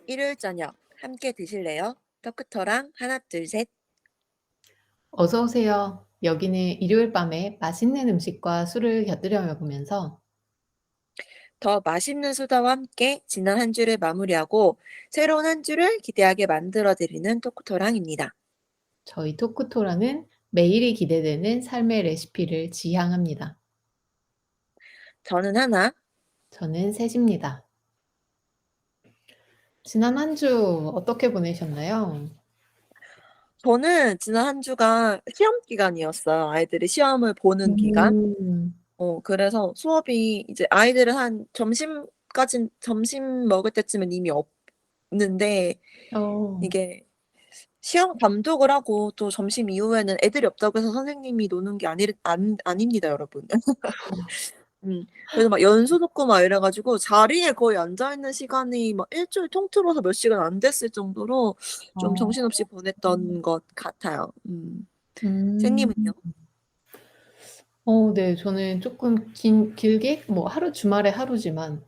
일요일 저녁 함께 드실래요? 터크터랑 하나 둘 셋. 어서 오세요. 여기는 일요일 밤에 맛있는 음식과 술을 곁들여 먹으면서 더 맛있는 수다와 함께 지난 한 주를 마무리하고 새로운 한 주를 기대하게 만들어 드리는 토크토랑입니다. 저희 토크토라는 매일이 기대되는 삶의 레시피를 지향합니다. 저는 하나. 저는 셋입니다. 지난 한 주 어떻게 보내셨나요? 저는 지난 한 주가 시험 기간이었어요. 아이들이 시험을 보는 기간. 음. 그래서 수업이 이제 아이들은 한 점심까진 점심 먹을 때쯤은 이미 없는데 어. 이게 시험 감독을 하고 또 점심 이후에는 애들이 없다고 해서 선생님이 노는 게 아닙니다, 여러분. 그래서 막 연수 듣고 막 이래 가지고 자리에 거의 앉아 있는 시간이 막 일 주일 통틀어서 몇 시간 안 됐을 정도로 좀 어. 정신없이 보냈던 것 같아요. 음. 쌤님은요? 네. 저는 쪼끔 길게 뭐 하루 주말에 하루지만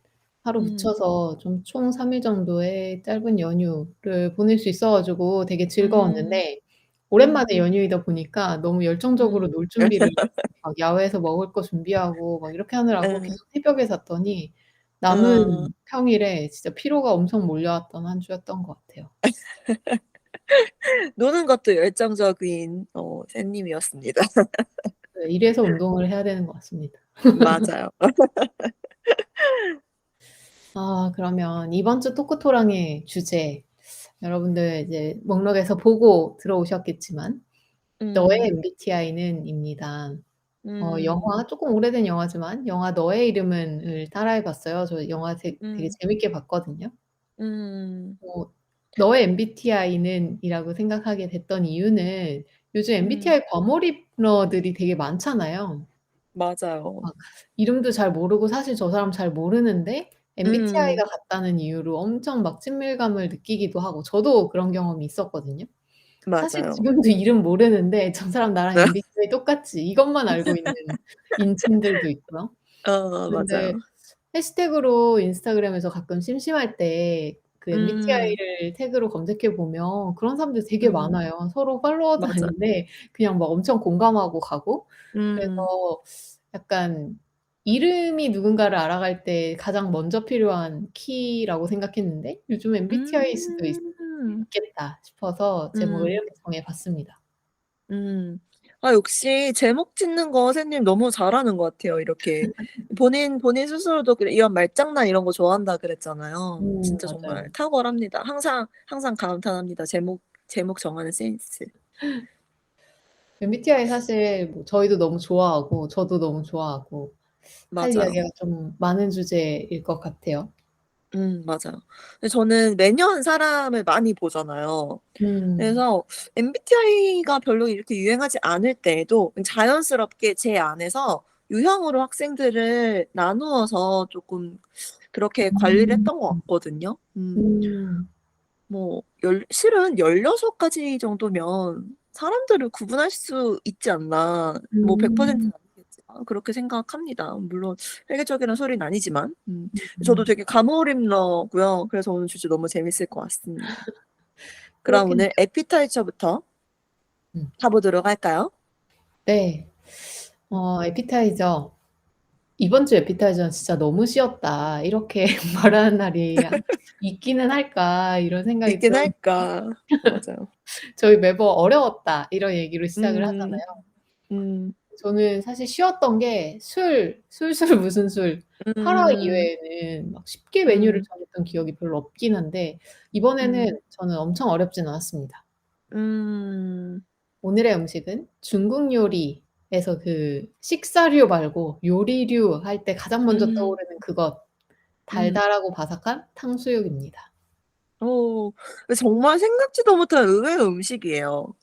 하루 음. 붙여서 좀 총 3일 정도의 짧은 연휴를 보낼 수 있어 가지고 되게 음. 즐거웠는데 음. 오랜만에 연휴이다 보니까 너무 열정적으로 음. 놀 준비를 막 야외에서 먹을 거 준비하고 막 이렇게 하느라고 예. 계속 새벽에 잤더니 어. 남은 평일에 진짜 피로가 엄청 몰려왔던 한 주였던 것 같아요. 노는 것도 열정적인 쌤님이었습니다. 네. 이래서 운동을 해야 되는 것 같습니다. 맞아요. 그러면 이번 주 토크토랑의 주제 여러분들 이제 목록에서 보고 들어오셨겠지만 너의 음. MBTI는 입니다. 음. 영화 쪼끔 오래된 영화지만 영화 너의 이름은을 따라해 봤어요. 저 영화 되게 음. 재밌게 봤거든요. 음. 뭐 너의 MBTI는 이라고 생각하게 됐던 이유는 요즘 음. MBTI 과몰입러들이 되게 많잖아요. 맞아요. 막 이름도 잘 모르고 사실 저 사람 잘 모르는데 음. MBTI가 같다는 이유로 엄청 막 친밀감을 느끼기도 하고 저도 그런 경험이 있었거든요. 사실 맞아요. 지금도 이름 모르는데 '저 사람 나랑 MBTI 똑같지.' 이것만 알고 있는 인친들도 있고요. 근데 맞아요. 해시태그로 인스타그램에서 가끔 심심할 때 그 음. MBTI를 태그로 검색해 보면 그런 사람들 되게 음. 많아요. 서로 팔로워도 맞아. 아닌데 그냥 막 엄청 공감하고 가고 그래서 음. 약간 이름이 누군가를 알아갈 때 가장 먼저 필요한 키라고 생각했는데 요즘 MBTI일 수도 음. 있겠다 싶어서 제목을 음. 이렇게 정해 봤습니다. 음. 역시 제목 짓는 거 선생님 너무 잘하는 것 같아요. 이렇게 본인 스스로도 이런 말장난 이런 거 좋아한다 그랬잖아요. 진짜 정말 맞아요. 탁월합니다. 항상 감탄합니다. 제목 정하는 센스. MBTI 사실 뭐 저희도 너무 좋아하고 저도 너무 좋아하고 할 맞아요. 이야기가 좀 많은 주제일 것 같아요. 맞아요. 근데 저는 매년 사람을 많이 보잖아요. 음. 그래서 MBTI가 별로 이렇게 유행하지 않을 때에도 자연스럽게 제 안에서 유형으로 학생들을 나누어서 쪼끔 그렇게 관리를 음. 했던 것 같거든요. 음. 뭐 실은 16 가지 정도면 사람들을 구분할 수 있지 않나. 뭐 100% 음. 는 아니겠지만 그렇게 생각합니다. 물론 획일적이라는 소리는 아니지만. 저도 음. 되게 가몰입러고요. 그래서 오늘 주제 너무 재밌을 것 같습니다. 그럼 그렇겠네요. 오늘 에피타이저부터 음. 가보도록 할까요? 네. 에피타이저. "이번 주 에피타이저는 진짜 너무 쉬웠다." 이렇게 말하는 날이 있기는 할까 이런 생각이 있긴 들었는데 할까. 맞아요. 저희 매번 "어려웠다." 이런 얘기로 시작을 음. 하잖아요. 음. 저는 사실 쉬웠던 게 술술 무슨 술 파라 음. 이외에는 막 쉽게 메뉴를 음. 정했던 기억이 별로 없긴 한데 음. 이번에는 저는 엄청 어렵진 않았습니다. 음. 오늘의 음식은 중국 요리에서 그 식사류 말고 요리류 할 때 가장 먼저 음. 떠오르는 그것 음. 달달하고 바삭한 탕수육입니다. 근데 정말 생각지도 못한 의외의 음식이에요.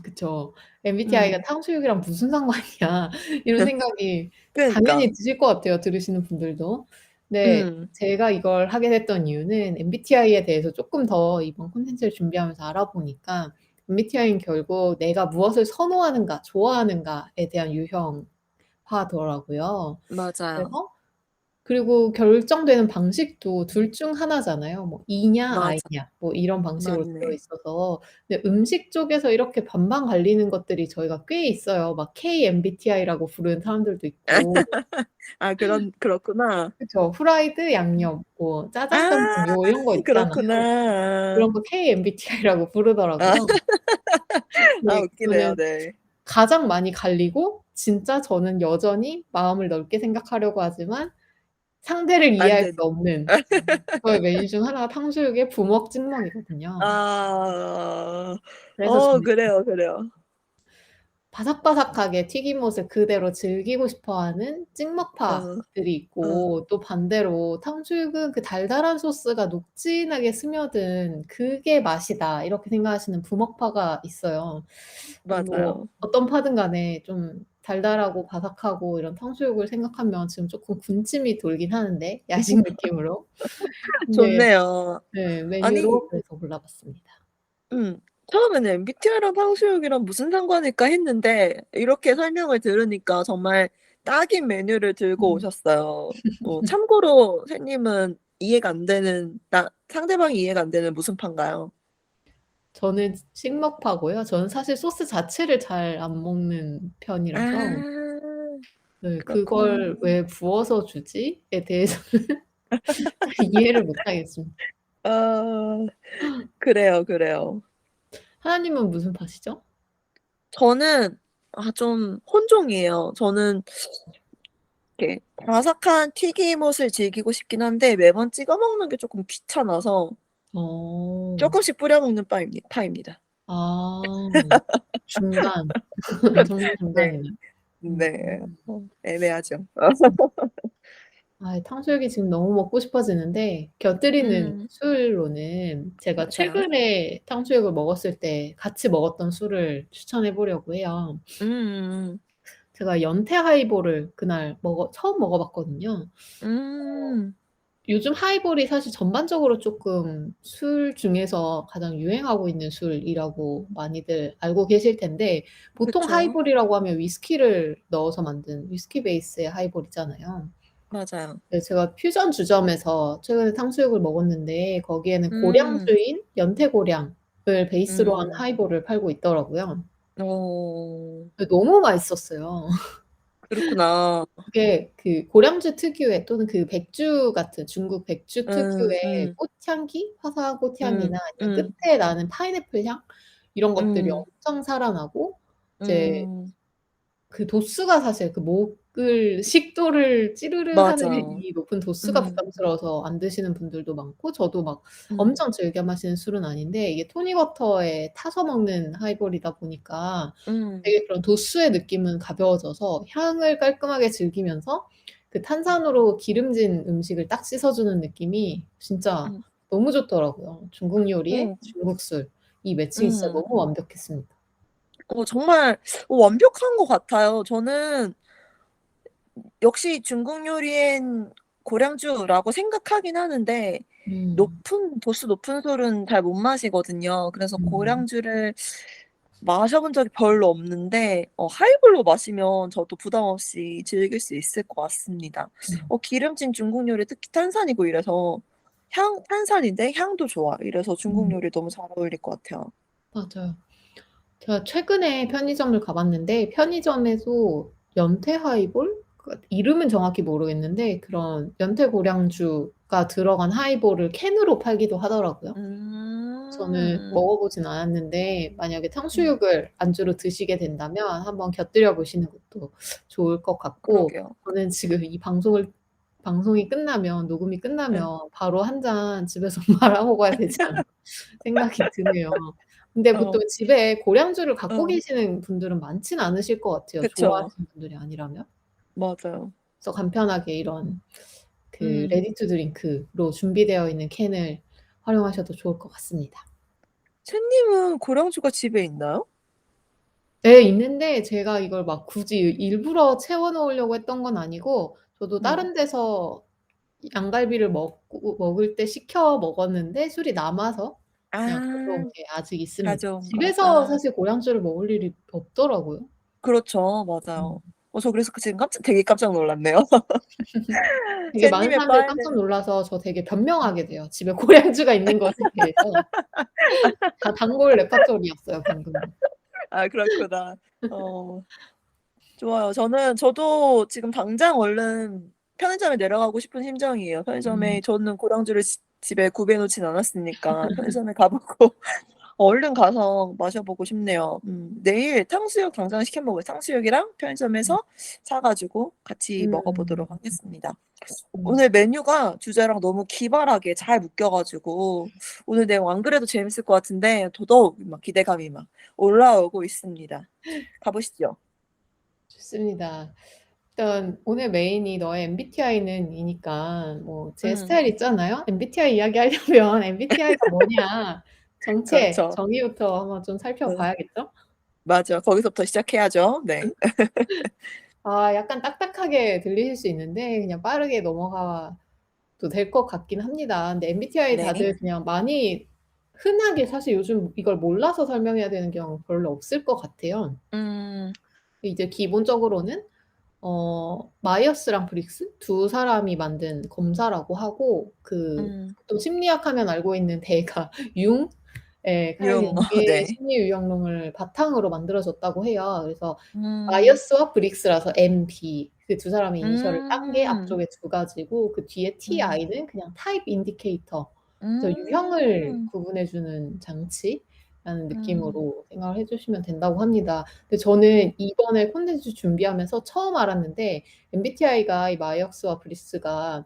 그쵸. MBTI가 음. '탕수육이랑 무슨 상관이야.' 이런 생각이 그러니까. 당연히 드실 것 같아요, 들으시는 분들도. 근데 음. 제가 이걸 하게 됐던 이유는 MBTI에 대해서 쪼끔 더 이번 콘텐츠를 준비하면서 알아보니까 MBTI는 결국 내가 무엇을 선호하는가, 좋아하는가에 대한 유형화가 하더라고요. 맞아요. 그래서 그리고 결정되는 방식도 둘 중 하나잖아요. 뭐 E냐 맞아. I냐 뭐 이런 방식으로 되어 맞네. 있어서. 근데 음식 쪽에서 이렇게 반반 갈리는 것들이 저희가 꽤 있어요. 막 KMBTI라고 부르는 사람들도 있고. 아 그렇구나. 그쵸. 후라이드 양념 뭐 짜장면 아 요 이런 거 있잖아요. 그렇구나. 그런 거 KMBTI라고 아 부르더라고요. 아 네. 웃기네요. 저는 네. 가장 많이 갈리고 진짜 저는 여전히 마음을 넓게 생각하려고 하지만 상대를 안 이해할 수 되는. 없는 저의 메뉴 중 하나가 탕수육의 부먹 찍먹이거든요. 아. 그래서 저는 그래요, 그래요. 바삭바삭하게 튀김옷을 그대로 즐기고 싶어하는 어. 찍먹파들이 어. 있고 또 반대로 '탕수육은 그 달달한 소스가 녹진하게 스며든 그게 맛이다.' 이렇게 생각하시는 부먹파가 있어요. 뭐 맞아요. 어떤 파든 간에 좀 달달하고 바삭하고 이런 탕수육을 생각하면 지금 쪼끔 군침이 돌긴 하는데 야식 느낌으로. 근데 좋네요. 네 아니 메뉴로 그래서 골라봤습니다. 음. 처음에는 MBTI랑 탕수육이랑 무슨 상관일까 했는데 이렇게 설명을 들으니까 정말 딱인 메뉴를 들고 음. 오셨어요. 참고로 새님은 이해가 안 되는 상대방이 이해가 안 되는 무슨 파인가요? 저는 찍먹파고요. 저는 사실 소스 자체를 잘 안 먹는 편이라서 아 네 그렇구나. '그걸 왜 부어서 주지?'에 대해서는 잘 이해를 못 하겠습니다. 아 그래요, 그래요. 하나님은 무슨 파시죠? 저는 좀 혼종이에요. 저는 이렇게 바삭한 튀김옷을 즐기고 싶긴 한데 매번 찍어 먹는 게 쪼끔 귀찮아서 어. 쪼끔씩 뿌려 먹는 파입니다. 아. 중간. 정말 네. 중간이네요. 네. 애매하죠. 아 탕수육이 지금 너무 먹고 싶어지는데 곁들이는 음. 술로는 제가 맞아요. 최근에 탕수육을 먹었을 때 같이 먹었던 술을 추천해 보려고 해요. 음음음. 제가 연태 하이볼을 그날 처음 먹어 봤거든요. 음. 요즘 하이볼이 사실 전반적으로 쪼끔 술 중에서 가장 유행하고 있는 술이라고 많이들 알고 계실 텐데 보통 그쵸. 하이볼이라고 하면 위스키를 넣어서 만든 위스키 베이스의 하이볼이잖아요. 맞아요. 네 제가 퓨전 주점에서 최근에 탕수육을 먹었는데 거기에는 음. 고량주인 연태고량을 베이스로 한 음. 하이볼을 팔고 있더라고요. 어. 그 너무 맛있었어요. 그렇구나. 그게 그 고량주 특유의 또는 그 백주 같은 중국 백주 음 특유의 음. 꽃향기, 화사한 꽃향기나 음 아니면 음. 끝에 나는 파인애플 향 이런 것들이 음. 엄청 살아나고 이제 음. 그 도수가 사실 그 목을 식도를 찌르르하는 맞아. 이 높은 도수가 음. 부담스러워서 안 드시는 분들도 많고 저도 막 음. 엄청 즐겨 마시는 술은 아닌데 이게 토닉워터에 타서 먹는 하이볼이다 보니까 음. 되게 그런 도수의 느낌은 가벼워져서 향을 깔끔하게 즐기면서 그 탄산으로 기름진 음식을 딱 씻어 주는 느낌이 진짜 음. 너무 좋더라고요. 중국 요리에 음. 중국 술 이 매칭이 진짜 음. 너무 완벽했습니다. 정말 완벽한 것 같아요. 저는 역시 중국 요리엔 고량주라고 생각하긴 하는데 음. 도수 높은 술은 잘 못 마시거든요. 그래서 음. 고량주를 마셔 본 적이 별로 없는데 하이볼로 마시면 저도 부담 없이 즐길 수 있을 것 같습니다. 음. 기름진 중국 요리 특히 탄산이고 이래서 탄산인데 향도 좋아. 이래서 중국 음. 요리 너무 잘 어울릴 것 같아요. 맞아요. 제가 최근에 편의점을 가 봤는데 편의점에도 연태 하이볼? 이름은 정확히 모르겠는데 그런 연태 고량주가 들어간 하이볼을 캔으로 팔기도 하더라고요. 저는 음. 먹어 보진 않았는데 만약에 음. 탕수육을 안주로 드시게 된다면 한번 곁들여 보시는 것도 좋을 것 같고 그러게요. 저는 지금 이 방송이 끝나면 녹음이 예. 끝나면 바로 한 잔 집에서 말아 먹어야 되지 않을까 생각이 드네요. 근데 어. 보통 집에 고량주를 갖고 어. 계시는 분들은 많진 않으실 것 같아요, 그쵸. 좋아하시는 분들이 아니라면. 맞아요. 그래서 간편하게 이런 그 음. 레디 투 드링크로 준비되어 있는 캔을 활용하셔도 좋을 것 같습니다. 챈님은 고량주가 집에 있나요? 네 있는데 제가 이걸 막 굳이 일부러 채워 놓으려고 했던 건 아니고 저도 음. 다른 데서 양갈비를 먹을 때 시켜 먹었는데 술이 남아서 그냥 가져온 아. 게 아직 있습니다. 가져온 거. 집에서 사실 고량주를 먹을 일이 없더라고요. 그렇죠. 맞아요. 저 그래서 지금 되게 깜짝 놀랐네요. 되게 많은 샌님의 사람들이 깜짝 빨래는 놀라서 저 되게 변명하게 돼요. 집에 고량주가 있는 것에 대해서. 다 단골 레파토리였어요, 방금. 그렇구나. 좋아요. 저도 지금 당장 얼른 편의점에 내려가고 싶은 심정이에요. 편의점에 음. 저는 고량주를 집에 구비해 놓진 않았으니까 편의점에 가 보고 얼른 가서 마셔 보고 싶네요. 내일 탕수육 당장 시켜 먹어요. 탕수육이랑 음. 편의점에서 사 가지고 같이 먹어 음. 보도록 하겠습니다. 음. 오늘 메뉴가 주제랑 너무 기발하게 잘 묶여 가지고 오늘 내용 안 그래도 재밌을 것 같은데 더더욱 막 기대감이 막 올라오고 있습니다. 가 보시죠. 좋습니다. 일단 오늘 메인이 "너의 MBTI는" 이니까 뭐 제 음. 스타일 있잖아요. MBTI 이야기하려면 MBTI가 뭐냐 정체, 그렇죠. 정의부터 한번 좀 네. 살펴봐야겠죠? 맞아. 거기서부터 시작해야죠. 네. 약간 딱딱하게 들리실 수 있는데 그냥 빠르게 넘어가도 될 것 같긴 합니다. 근데 MBTI 네. 다들 그냥 많이 흔하게 사실 요즘 이걸 몰라서 설명해야 되는 경우 별로 없을 것 같아요. 음. 이제 기본적으로는 마이어스랑 브릭스 두 사람이 만든 검사라고 하고 음. 보통 심리학 하면 알고 있는 대가 융의 칼 융. 융의 네. 심리 유형론을 바탕으로 만들어졌다고 해요. 그래서 음. 마이어스와 브릭스라서 MB 그 두 사람의 이니셜을 딴 게 음. 앞쪽에 두 가지고 그 뒤에 음. TI는 그냥 타입 인디케이터 그래서 유형을 음. 구분해 주는 장치라는 음. 느낌으로 생각을 해 주시면 된다고 합니다. 근데 저는 이번에 콘텐츠 준비하면서 처음 알았는데 MBTI가 이 마이어스와 브리스가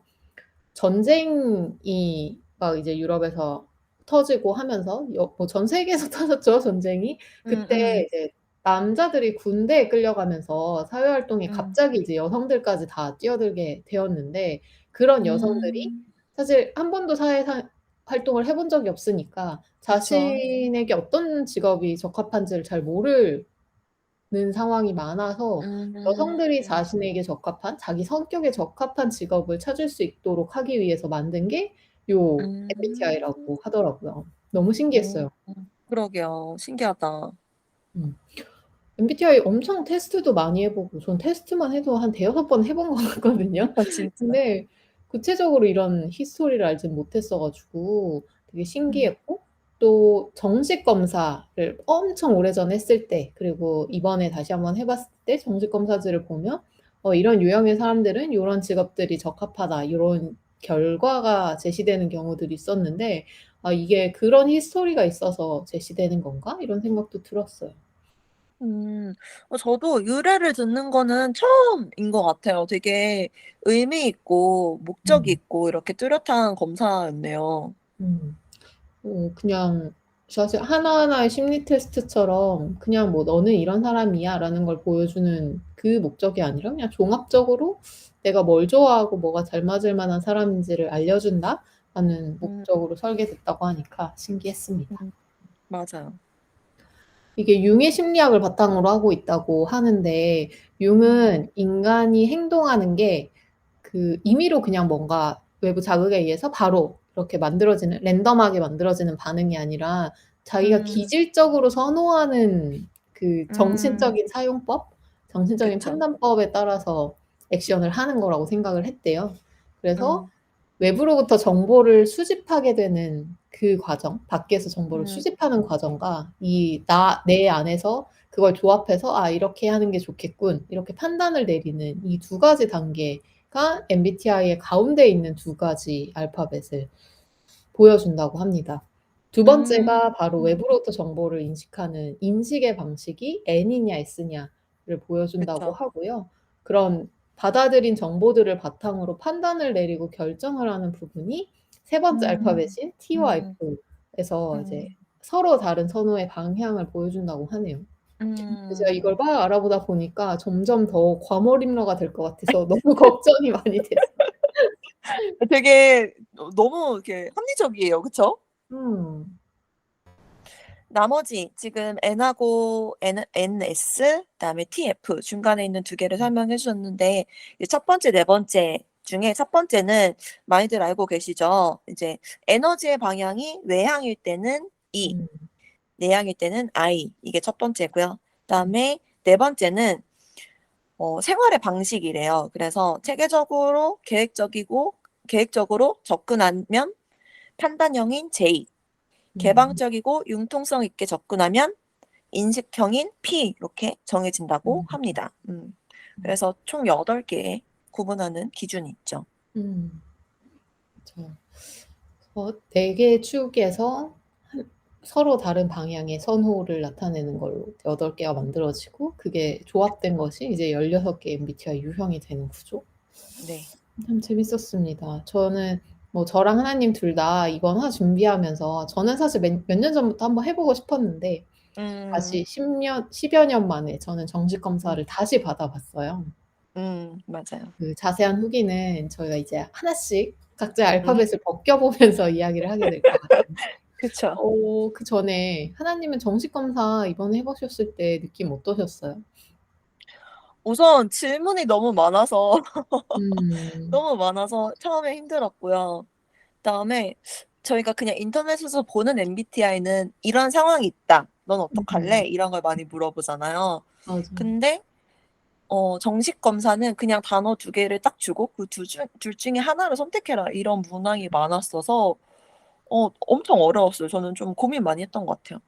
전쟁이 막 이제 유럽에서 터지고 하면서 뭐 전 세계에서 터졌죠, 전쟁이. 그때 음음. 이제 남자들이 군대에 끌려가면서 사회 활동에 음. 갑자기 이제 여성들까지 다 뛰어들게 되었는데 그런 여성들이 음. 사실 한 번도 사회 활동을 해본 적이 없으니까 그쵸. 자신에게 어떤 직업이 적합한지를 잘 모르는 상황이 많아서 음. 여성들이 자신에게 적합한 자기 성격에 적합한 직업을 찾을 수 있도록 하기 위해서 만든 게 요 음. MBTI라고 하더라고요. 너무 어. 신기했어요. 그러게요. 신기하다. 음. MBTI 엄청 테스트도 많이 해 보고 전 테스트만 해도 한 대여섯 번 해본 것 같거든요. 진짜. 근데 구체적으로 이런 히스토리를 알지는 못했어 가지고 되게 음. 신기했고 또 정식 검사를 엄청 오래전에 했을 때 그리고 이번에 다시 한번 해 봤을 때 정식 검사지를 보면 이런 유형의 사람들은 요런 직업들이 적합하다. 요런 결과가 제시되는 경우들이 있었는데 '아 이게 그런 히스토리가 있어서 제시되는 건가?' 이런 생각도 들었어요. 음. 저도 의뢰를 듣는 거는 처음인 것 같아요. 되게 의미 있고 목적이 음. 있고 이렇게 뚜렷한 검사였네요. 음. 그냥 사실 하나하나의 심리 테스트처럼 그냥 뭐 "너는 이런 사람이야."라는 걸 보여주는 그 목적이 아니라 그냥 종합적으로 '내가 뭘 좋아하고 뭐가 잘 맞을 만한 사람인지를 알려준다.'라는 음. 목적으로 설계됐다고 하니까 신기했습니다. 음. 맞아요. 이게 융의 심리학을 바탕으로 하고 있다고 하는데 음. 융은 인간이 행동하는 게 임의로 그냥 뭔가 외부 자극에 의해서 바로 이렇게 만들어지는 랜덤하게 만들어지는 반응이 아니라 자기가 음. 기질적으로 선호하는 음. 정신적인 사용법, 정신적인 그쵸. 판단법에 따라서 액션을 하는 거라고 생각을 했대요. 그래서 음. 외부로부터 정보를 수집하게 되는 그 과정, 밖에서 정보를 음. 수집하는 과정과 내 안에서 그걸 조합해서 '아 이렇게 하는 게 좋겠군.' 이렇게 판단을 내리는 이 두 가지 단계가 MBTI의 가운데 있는 두 가지 알파벳을 보여준다고 합니다. 두 음. 번째가 바로 외부로부터 정보를 인식하는 인식의 방식이 N이냐 S냐를 보여준다고 그쵸. 하고요. 그런 받아들인 정보들을 바탕으로 판단을 내리고 결정을 하는 부분이 세 번째 음. 알파벳인 T와 음. F에서 이제 음. 서로 다른 선호의 방향을 보여준다고 하네요. 근데 제가 이걸 음. 막 알아보다 보니까 점점 더 과몰입러가 될 것 같아서 너무 걱정이 많이 됐어요. 되게 너무 이렇게 합리적이에요. 그쵸? 음. 나머지 지금 N하고 NS 그다음에 TF 중간에 있는 두 개를 설명해 주셨는데 이제 첫 번째, 네 번째 중에 첫 번째는 많이들 알고 계시죠? 이제 에너지의 방향이 외향일 때는 E, 음. 내향일 때는 I 이게 첫 번째고요. 음. 그다음에 네 번째는 생활의 방식이래요. 그래서 체계적으로 계획적으로 접근하면 판단형인 J, 음. 개방적이고 융통성 있게 접근하면 인식형인 P 이렇게 정해진다고 음. 합니다. 음. 그래서 총 8개 구분하는 기준이 있죠. 음. 그쵸. 4개의 축에서 서로 다른 방향의 선호를 나타내는 걸로 8개가 만들어지고 그게 조합된 것이 이제 16개의 MBTI 유형이 되는 구조. 네. 참 재밌었습니다. 저는 뭐 저랑 하나님 둘 다 이번 화 준비하면서 저는 사실 몇 년 전부터 한번 해 보고 싶었는데 음. 다시 10여 년 만에 저는 정식 검사를 음. 다시 받아 봤어요. 맞아요. 그 자세한 후기는 저희가 이제 하나씩 각자의 음. 알파벳을 벗겨 보면서 이야기를 하게 될 것 같은데 그쵸. 그전에 하나님은 정식 검사 이번에 해 보셨을 때 느낌 어떠셨어요? 우선 질문이 너무 많아서 음. 너무 많아서 처음에 힘들었고요. 그다음에 저희가 그냥 인터넷에서 보는 MBTI는 "이런 상황이 있다. 넌 어떡할래?" 음. 이런 걸 많이 물어보잖아요. 맞아. 근데 정식 검사는 그냥 단어 2개를 딱 주고 그 둘 중에 하나를 선택해라 이런 문항이 많았어서 엄청 어려웠어요. 저는 좀 고민 많이 했던 것 같아요.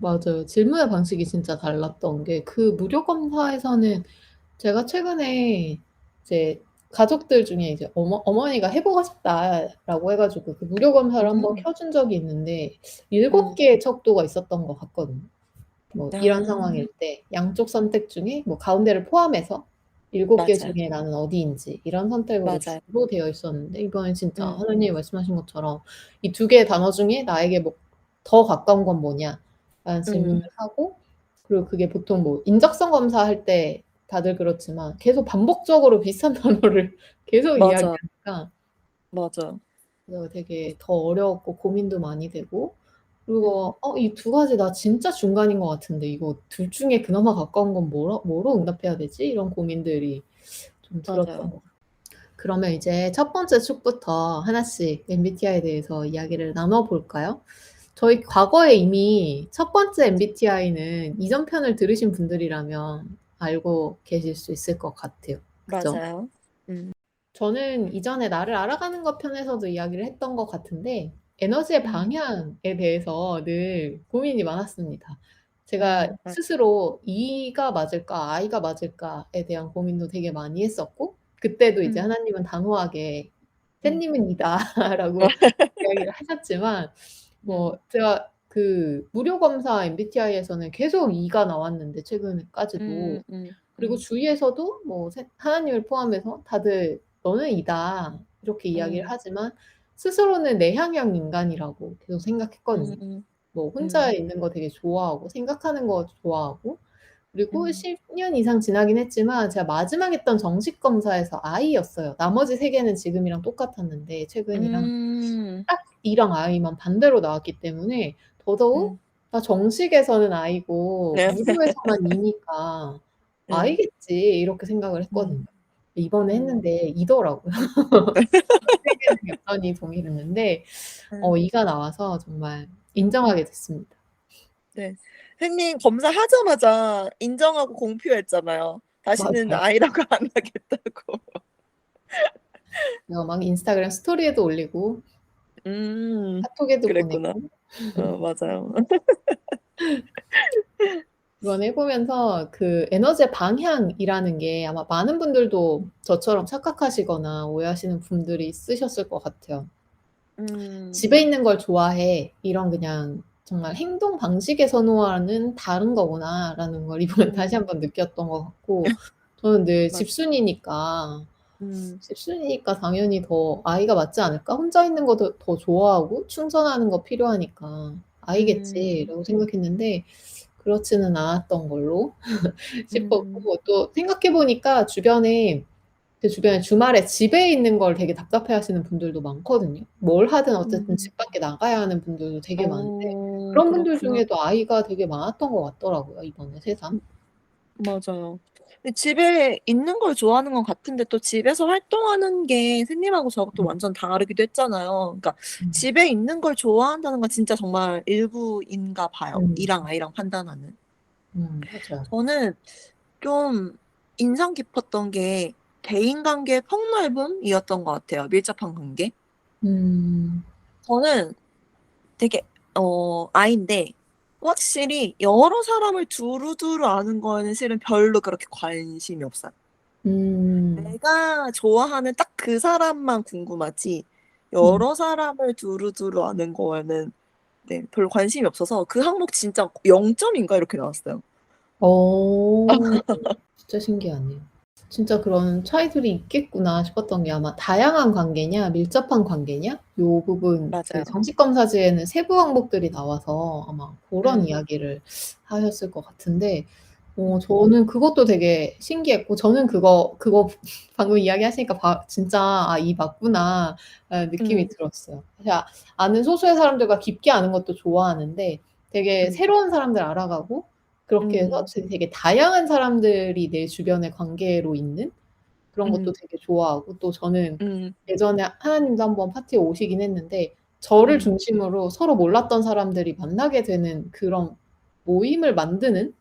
맞아요. 질문의 방식이 진짜 달랐던 게 그 무료 검사에서는 제가 최근에 이제 가족들 중에 이제 어머니가 "해 보고 싶다."라고 해 가지고 그 무료 검사를 한번 음. 켜 준 적이 있는데 7 음. 개의 척도가 있었던 것 같거든요. 뭐 이런 아 상황일 때 양쪽 선택 중에 뭐 가운데를 포함해서 7개 맞아요. 중에 나는 어디인지 이런 선택으로 맞아요. 주로 되어 있었는데 이번엔 진짜 음. 하나님이 말씀하신 것처럼 이 2 개의 단어 중에 나에게 뭐 더 가까운 건 뭐냐?라는 질문을 음. 하고 그리고 그게 보통 뭐 인적성 검사할 때 다들 그렇지만 계속 반복적으로 비슷한 단어를 계속 맞아. 이야기하니까 맞아요. 그래서 되게 더 어려웠고 고민도 많이 되고 음. 그리고 '이 2 가지 나 진짜 중간인 것 같은데 이거 둘 중에 그나마 가까운 건 뭐로 응답해야 되지?' 이런 고민들이 좀 들었던 맞아요. 것 같아요. 그러면 이제 첫 번째 축부터 하나씩 MBTI에 대해서 이야기를 나눠 볼까요? 저희 과거에 이미 첫 번째 MBTI는 이전 편을 들으신 분들이라면 알고 계실 수 있을 것 같아요. 그죠? 맞아요. 음. 저는 이전에 나를 알아가는 것 편에서도 이야기를 했던 것 같은데 에너지의 음. 방향에 대해서 늘 고민이 많았습니다. 제가 맞 스스로 E가 맞을까 I가 맞을까에 대한 고민도 되게 많이 했었고 그때도 이제 음. 하나님은 단호하게 음. "샌님은 E다."라고 이야기를 하셨지만 음. 뭐 제가 그 무료 검사 MBTI에서는 계속 E가 나왔는데 최근까지도. 그리고 음. 주위에서도 뭐 하나님을 포함해서 다들 "너는 E다." 이렇게 이야기를 음. 하지만 스스로는 내향형 인간이라고 계속 생각했거든요. 음. 뭐 혼자 음. 있는 거 되게 좋아하고 생각하는 거 좋아하고 그리고 음. 10년 이상 지나긴 했지만 제가 마지막 했던 정식 검사에서 I였어요. 나머지 3 개는 지금이랑 똑같았는데 최근이랑 음. 딱 E랑 I만 반대로 나왔기 때문에 더더욱 음. '나 정식에서는 I고 네. 무료에서만 E니까 음. I겠지.' 이렇게 생각을 했거든요. 음. 이번에 음. 했는데 E더라고요. 3 개는 여전히 동일했는데 음. E가 나와서 정말 인정하게 됐습니다. 네. 선생님 검사하자마자 인정하고 공표했잖아요. 다시는 맞아요. 아이라고 안 하겠다고. 제가 막 인스타그램 스토리에도 올리고 음. 카톡에도 그랬구나. 보내고 맞아요. 이번 해 보면서 그 에너지의 방향이라는 게 아마 많은 분들도 저처럼 착각하시거나 오해하시는 분들이 있으셨을 것 같아요. 음. '집에 있는 걸 좋아해.' 이런 그냥 정말 '행동 방식의 선호와는 다른 거구나.'라는 걸 이번에 다시 음. 한번 느꼈던 것 같고 저는 늘 맞 집순이니까 음. '집순이니까 당연히 더 I가 맞지 않을까? 혼자 있는 것도 더 좋아하고 충전하는 거 필요하니까 음. I겠지.'라고 생각했는데 그렇지는 않았던 걸로 음. 싶었고 또 생각해 보니까 제 주변에 주말에 집에 있는 걸 되게 답답해하시는 분들도 많거든요. 뭘 하든 어쨌든 음. 집 밖에 나가야 하는 분들도 되게 많은데 그런 분들 그렇구나. 중에도 I가 되게 많았던 것 같더라고요, 이번에 새삼. 맞아요. 근데 집에 있는 걸 좋아하는 건 같은데 또 집에서 활동하는 게 선생님하고 저하고 또 음. 완전 다르기도 했잖아요. 그러니까 음. 집에 있는 걸 좋아한다는 건 진짜 정말 일부인가 봐요, 음. E랑 I랑 판단하는. 맞아요. 저는 좀 인상 깊었던 게 대인 관계의 폭넓음이었던 것 같아요. 밀접한 관계. 음. 저는 되게 아인데 확실히 여러 사람을 두루두루 아는 거에는 실은 별로 그렇게 관심이 없어요. 음. 내가 좋아하는 딱 그 사람만 궁금하지 음. 여러 사람을 두루두루 아는 거에는 네, 별로 관심이 없어서 그 항목 진짜 0점인가 이렇게 나왔어요. 어. 진짜 신기하네요. 진짜 그런 차이들이 있겠구나 싶었던 게 아마 다양한 관계냐 밀접한 관계냐 요 부분 그 맞아요. 정식 검사지에는 세부 항목들이 나와서 아마 고런 음. 이야기를 하셨을 것 같은데 음. 저는 그것도 되게 신기했고 저는 그거 방금 이야기하시니까 진짜 '아 이 맞구나.'라는 느낌이 들었어요. 제가 아는 소수의 사람들과 깊게 아는 것도 좋아하는데 되게 새로운 사람들 알아가고 그렇게 해서 되게 다양한 사람들이 내 주변에 관계로 있는 그런 것도 되게 좋아하고 또 저는 예전에 하나님도 한번 파티에 오시긴 했는데 저를 중심으로 서로 몰랐던 사람들이 만나게 되는 그런 모임을 만드는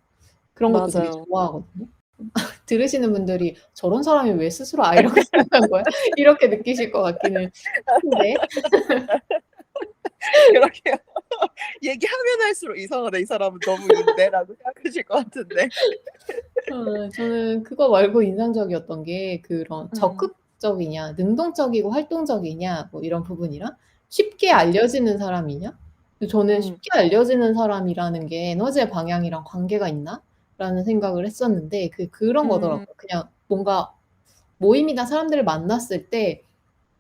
그런 것도 되게 맞아요. 좋아하거든요. 들으시는 분들이 '저런 사람이 왜 스스로 아이라고 생각한 거야?' 이렇게 느끼실 것 같기는 한데 그러게요. 얘기하면 할수록 '이상하다. 이 사람은 너무 있는데.'라고 생각하실 것 같은데. 저는 그거 말고 인상적이었던 게 그런 음. 적극적이냐 능동적이고 활동적이냐 뭐 이런 부분이랑 쉽게 음. 알려지는 사람이냐. 근데 저는 음. '쉽게 알려지는 사람이라는 게 에너지의 방향이랑 관계가 있나?'라는 생각을 했었는데 그런 음. 거더라고요. 그냥 뭔가 모임이나 사람들을 만났을 때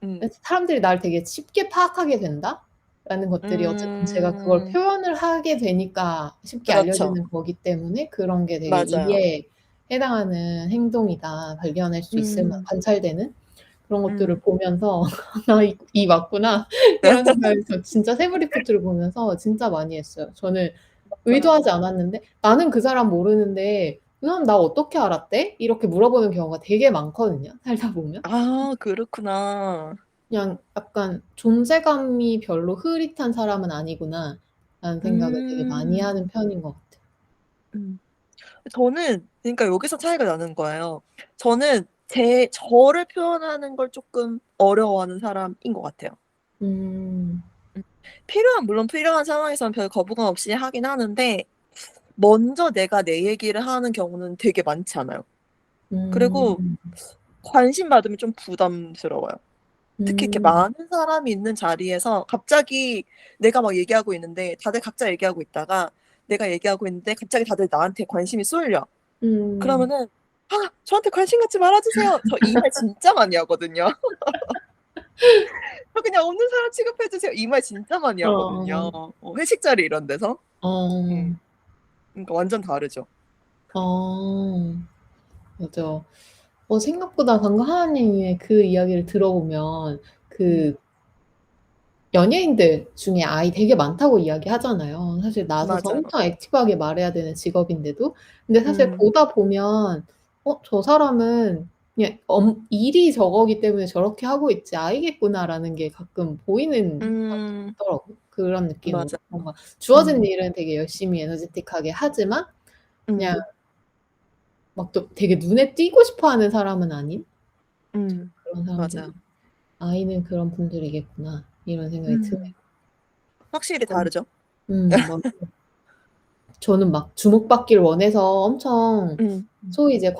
음. 사람들이 나를 되게 쉽게 파악하게 된다라는 것들이 어쨌든 제가 그걸 음. 표현을 하게 되니까 쉽게 그렇죠. 알려지는 거기 때문에 그런 게 되게 맞아요. 이에 해당하는 행동이다. 발견할 수 있을 음. 관찰되는 그런 것들을 음. 보면서 '아 이 맞구나.' 이런 생각을 저 진짜 세부 리포트를 보면서 진짜 많이 했어요. 저는 맞아요. 의도하지 않았는데 "나는 그 사람 모르는데 그 사람 나 어떻게 알았대?" 이렇게 물어보는 경우가 되게 많거든요, 살다 보면. 아 그렇구나. 그냥 약간 '존재감이 별로 흐릿한 사람은 아니구나.'라는 생각을 되게 많이 음. 하는 편인 것 같아요. 음. 저는 그러니까 여기서 차이가 나는 거예요. 저는 저를 표현하는 걸 쪼끔 어려워하는 사람인 것 같아요. 음. 음. 물론 필요한 상황에서는 별 거부감 없이 하긴 하는데 먼저 내가 내 얘기를 하는 경우는 되게 많지 않아요. 그리고 음. 관심 받으면 좀 부담스러워요. 특히 이렇게 음. 많은 사람이 있는 자리에서 갑자기 내가 막 얘기하고 있는데 다들 각자 얘기하고 있다가 내가 얘기하고 있는데 갑자기 다들 나한테 관심이 쏠려. 음. 그러면은 "아 저한테 관심 갖지 말아 주세요." 저 이 말 진짜 많이 하거든요. "저 그냥 없는 사람 취급해 주세요." 이 말 진짜 많이 하거든요. 어. 회식 자리 이런 데서. 어. 음. 그러니까 완전 다르죠. 어. 맞아. 생각보다 방금 하나님의 그 이야기를 들어보면 음. 그 연예인들 중에 아이 되게 많다고 이야기하잖아요. 사실 나서서 맞아요. 엄청 액티브하게 말해야 되는 직업인데도. 근데 사실 음. 보다 보면 '저 사람은 그냥 일이 저거기 때문에 저렇게 하고 있지 아이겠구나.'라는 게 가끔 보이는 것들이 음. 있더라고요. 그런 느낌으로. 맞아요. 뭔가 주어진 음. 일은 되게 열심히 에너제틱하게 하지만 그냥 음. 막 또 되게 눈에 띄고 싶어 하는 사람은 아닌 음. 그런 사람들이 맞아요. '아이는 그런 분들이겠구나.' 이런 생각이 드네요. 확실히 전 다르죠. 맞아요. 저는 막 주목받기를 원해서 엄청 음. 소위 이제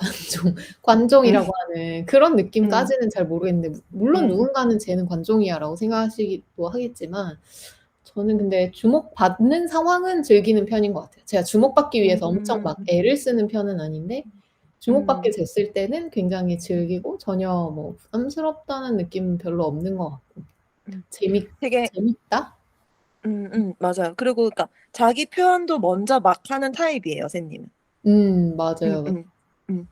관종이라고 음. 하는 그런 음. 느낌까지는 잘 모르겠는데 물론 음. 누군가는 '쟤는 관종이야.'라고 생각하시기도 하겠지만 저는 근데 주목받는 상황은 즐기는 편인 것 같아요. 제가 주목받기 위해서 엄청 막 음. 애를 쓰는 편은 아닌데 주목받게 음. 됐을 때는 굉장히 즐기고 전혀 뭐 부담스럽다는 느낌은 별로 없는 것 같고 음. 되게 재밌다? 맞아요. 그리고 그러니까 자기 표현도 먼저 막 하는 타입이에요, 샌님은. 맞아요. 음음. 음.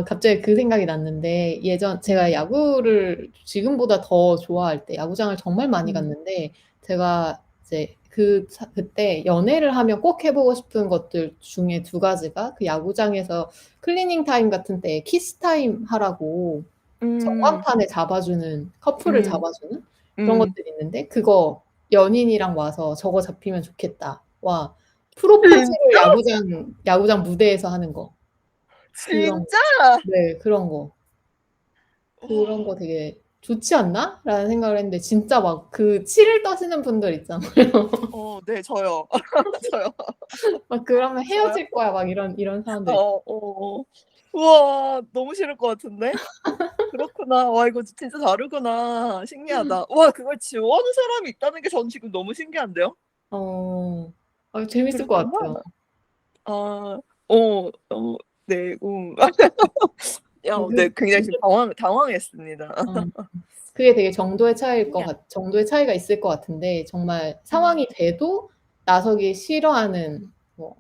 갑자기 그 생각이 났는데 음. 제가 야구를 지금보다 더 좋아할 때 야구장을 정말 많이 음. 갔는데 제가 이제 그때 연애를 하면 꼭 해 보고 싶은 것들 중에 두 가지가 그 야구장에서 클리닝 타임 같은 때에 키스 타임 하라고 음. 전광판에 잡아주는 커플을 음. 잡아주는 그런 음. 것들이 있는데 그거 "연인이랑 와서 저거 잡히면 좋겠다."와 진짜? 프로포즈를 야구장 무대에서 하는 거. 그런 진짜? 네 그런 거. 그런 거 와. 되게 '좋지 않나?'라는 생각을 했는데 진짜 막 그 치를 떠시는 분들 있잖아요. 네 저요. 저요. 막 그러면 저요. "헤어질 거야." 막 이런 사람들 있 우와 너무 싫을 것 같은데? 그렇구나. 와 이거 진짜 다르구나. 신기하다. 와 그걸 지원하는 사람이 있다는 게 저는 지금 너무 신기한데요. 어. 재밌을 것 그렇구나. 같아요. 아. 네. 네 그 굉장히 지금 당황했습니다. 어. 그게 되게 신기하네. 정도의 차이가 있을 것 같은데 정말 음. 상황이 돼도 나서기 싫어하는 뭐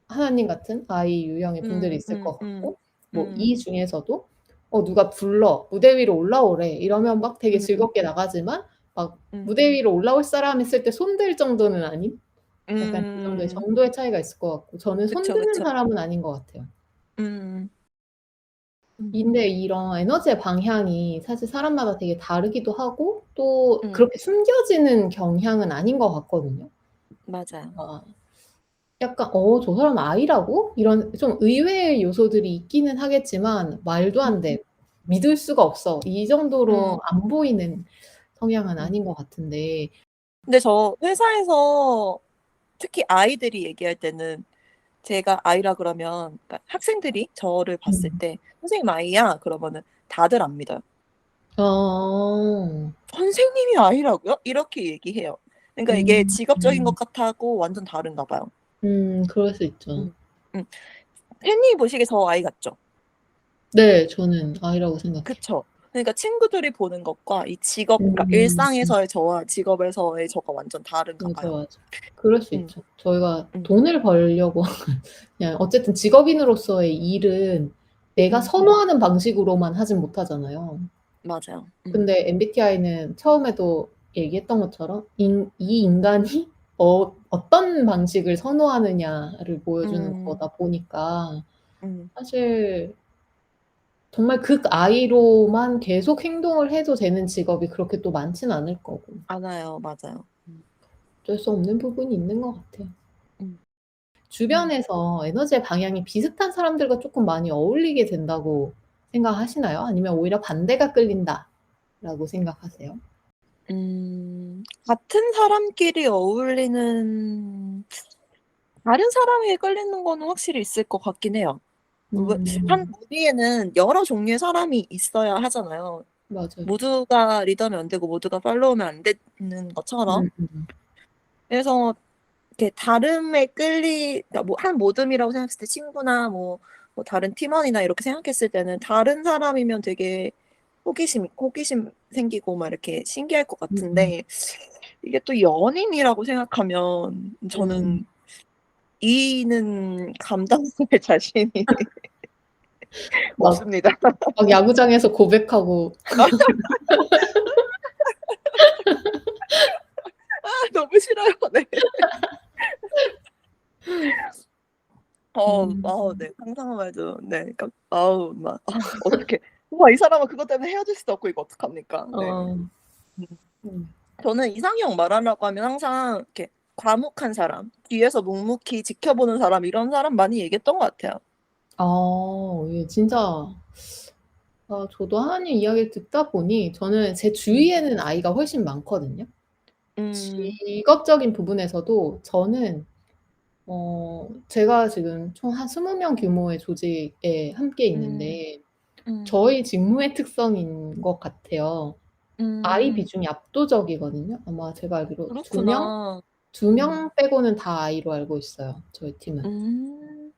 하나님 같은 아이 유형의 분들이 있을 것 같고 뭐 이 음. 중에서도 누가 불러 "무대 위로 올라오래." 이러면 막 되게 음. 즐겁게 나가지만 막 음. 무대 위로 올라올 사람 했을 때 손들 정도는 아닌 약간 그 음. 정도의 차이가 있을 것 같고 저는 손 그쵸, 드는 그쵸. 사람은 아닌 것 같아요. 음. 음. 근데 이런 에너지의 방향이 사실 사람마다 되게 다르기도 하고 또 음. 그렇게 숨겨지는 경향은 아닌 것 같거든요. 맞아요. 아 약간 '저 사람 I라고?' 이런 좀 의외의 요소들이 있기는 하겠지만 '말도 안 돼. 믿을 수가 없어.' 이 음. 정도로 안 보이는 성향은 음. 아닌 것 같은데 근데 저 회사에서 특히 아이들이 얘기할 때는 제가 I라 그러면 그러니까 학생들이 저를 봤을 음. 때 "선생님 I야?" 그러면은 다들 안 믿어요. 어. "선생님이 I라고요?" 이렇게 얘기해요. 그러니까 이게 음. 직업적인 것 같하고 완전 다른가 봐요. 그럴 수 있죠. 음. 음. 팬님 보시기에 저 I 같죠? 네. 저는 I라고 생각해요. 그쵸. 그러니까 친구들이 보는 것과 이 직업 그러니까 음. 일상에서의 저와 직업에서의 저가 완전 다른가 맞아, 봐요. 맞아. 그럴 수 음. 있죠. 저희가 음. 돈을 벌려고 그냥 어쨌든 직업인으로서의 일은 내가 음. 선호하는 방식으로만 하진 못하잖아요. 맞아요. 근데 MBTI는 처음에도 얘기했던 것처럼 이 인간이 어떤 방식을 선호하느냐를 보여주는 음. 거다 보니까 음. 사실 정말 극I로만 계속 행동을 해도 되는 직업이 그렇게 또 많지는 않을 거고 많아요. 맞아요. 어쩔 수 없는 부분이 있는 것 같아요. 음. 음. 주변에서 에너지의 방향이 비슷한 사람들과 쪼끔 많이 어울리게 된다고 생각하시나요? 아니면 오히려 '반대가 끌린다.'라고 생각하세요? 같은 사람끼리 어울리는 다른 사람에게 끌리는 거는 확실히 있을 것 같긴 해요. 왜 한 음. 무리에는 여러 종류의 사람이 있어야 하잖아요. 맞아요. 모두가 리더면 안 되고 모두가 팔로우면 안 되는 것처럼. 음음. 그래서 이렇게 다름에 그러니까 뭐 한 모듬이라고 생각했을 때 친구나 뭐 다른 팀원이나 이렇게 생각했을 때는 다른 사람이면 되게 호기심 생기고 막 이렇게 신기할 것 음음. 같은데 이게 또 연인이라고 생각하면 음. 저는 E는 감당할 자신이 막 없습니다. 막 야구장에서 고백하고 너무 싫어요. 네. 음. 네. 상상만 해도 네 그러니까 막 어떡해. 우와 이 사람은 그것 때문에 헤어질 수도 없고 이거 어떡합니까? 네. 어. 음. 음. 저는 이상형 말하려고 하면 항상 이렇게 과묵한 사람, 뒤에서 묵묵히 지켜보는 사람 이런 사람 많이 얘기했던 것 같아요. 예 진짜 저도 하나님 이야기를 듣다 보니 저는 제 음. 주위에는 아이가 훨씬 많거든요. 음. 직업적인 부분에서도 저는 제가 지금 총 한 20명 규모의 조직에 함께 음. 있는데 음. 저희 직무의 특성인 것 같아요. 아이 음. 비중이 압도적이거든요. 아마 제가 알기로 그렇구나. 두 음. 명 빼고는 다 아이로 알고 있어요, 저희 팀은. 음.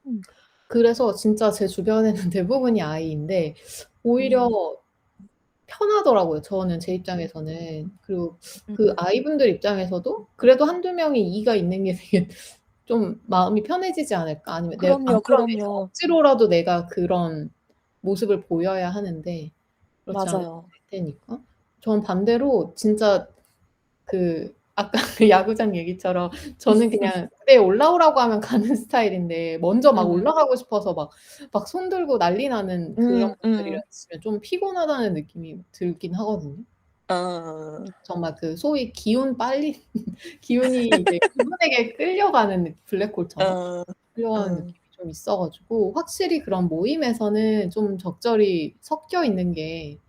그래서 진짜 제 주변에는 대부분이 아이인데 오히려 음. 편하더라고요, 저는 제 입장에서는. 그리고 그 음. 아이분들 입장에서도 그래도 1-2 명이 E가 있는 게 되게 좀 마음이 편해지지 않을까? 아니면 안 그럼요, 그러면 이제 그럼요. 억지로라도 내가 그런 모습을 보여야 하는데 그렇지 않아도 맞아요. 될 테니까. 전 반대로 진짜 아까 그 야구장 얘기처럼 저는 그냥 무대에 올라오라고 하면 가는 스타일인데 먼저 막 음. 올라가고 싶어서 막 손 들고 난리 나는 그런 음. 분들이랑 있으면 좀 피곤하다는 느낌이 들긴 하거든요. 아. 정말 소위 기운 빨리 기운이 이제 그분에게 끌려가는 블랙홀처럼 어. 끌려가는 어. 느낌이 좀 있어가지고 확실히 그런 모임에서는 좀 적절히 섞여 있는 게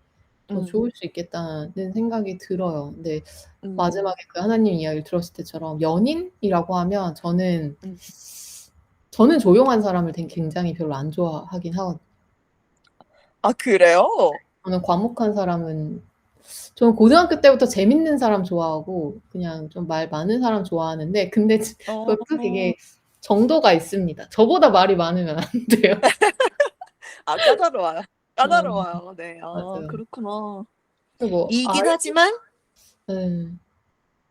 더 음, 좋을 수 있겠다는 생각이 들어요. 근데 음, 마지막에 그 하나님 이야기를 들었을 때처럼 연인이라고 하면 음. 저는 조용한 사람을 굉장히 별로 안 좋아하긴 하거든요. 아, 그래요? 저는 과묵한 사람은 저는 고등학교 때부터 재밌는 사람 좋아하고 그냥 좀 말 많은 사람 좋아하는데 근데 어, 그것도 되게 정도가 있습니다. 저보다 말이 많으면 안 돼요. 아, 까다로워요. 어, 까다로워요. 네. 아, 맞아요. 그렇구나. 그리고 이긴 하지만, 네.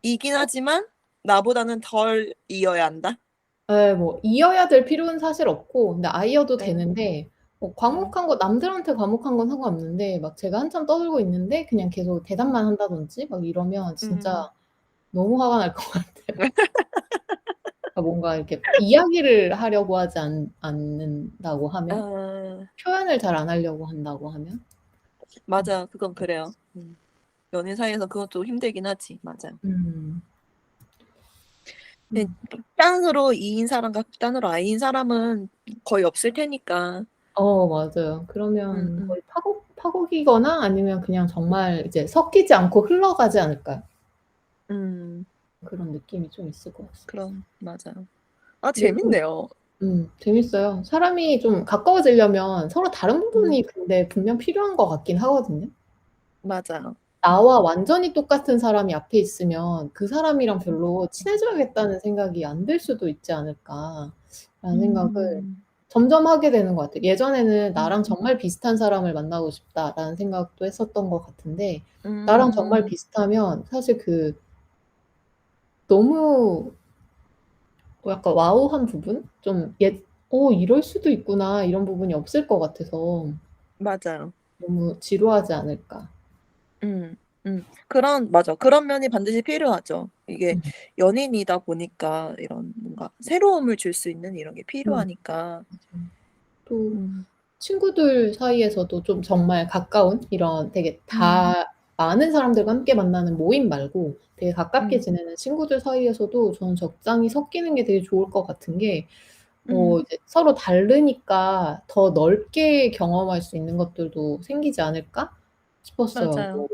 이긴 하지만, 나보다는 덜 이어야 한다? 예, 뭐 이어야 될 필요는 사실 없고 근데 아이여도 네. 되는데 뭐 음, 과묵한 거 남들한테 과묵한 건 상관없는데 막 제가 한참 떠들고 있는데 그냥 계속 대답만 한다든지 막 이러면 음. 진짜 너무 화가 날 것 같아요. 그러니까 뭔가 이렇게 이야기를 하려고 하지 않는다고 하면 아, 표현을 잘 안 하려고 한다고 하면 맞아. 그건 그래요. 연인 사이에서 그것도 힘들긴 하지. 맞아. 음. 근데 음. 극단으로 E인 사람과 극단으로 I인 사람은 거의 없을 테니까. 맞아요. 음, 그러면 음, 거의 파국이거나 아니면 그냥 정말 이제 섞이지 않고 흘러가지 않을까요? 음, 그런 느낌이 좀 있을 것 같습니다. 그럼, 맞아. 아, 근데 재밌네요. 재밌어요. 사람이 좀 가까워지려면 서로 다른 음, 부분이 근데 분명 필요한 것 같긴 하거든요. 맞아. 나와 완전히 똑같은 사람이 앞에 있으면 그 사람이랑 별로 친해져야겠다는 생각이 안 들 수도 있지 않을까라는 생각을 음, 점점 하게 되는 것 같아요. 예전에는 음, 나랑 정말 비슷한 사람을 만나고 싶다라는 생각도 했었던 것 같은데 나랑 정말 음, 비슷하면 사실 그 너무 약간 와우한 부분? 좀 이럴 수도 있구나 이런 부분이 없을 것 같아서 맞아요. 너무 지루하지 않을까. 음, 맞아. 그런 면이 반드시 필요하죠. 이게 음. 연인이다 보니까 이런 뭔가 새로움을 줄 수 있는 이런 게 음. 필요하니까. 또 음, 친구들 사이에서도 좀 정말 가까운 이런 되게 음, 다 많은 사람들과 함께 만나는 모임 말고 되게 가깝게 음, 지내는 친구들 사이에서도 저는 적당히 섞이는 게 되게 좋을 것 같은 게 음, 이제 서로 다르니까 더 넓게 경험할 수 있는 것들도 생기지 않을까 싶었어요. 맞아요. 뭐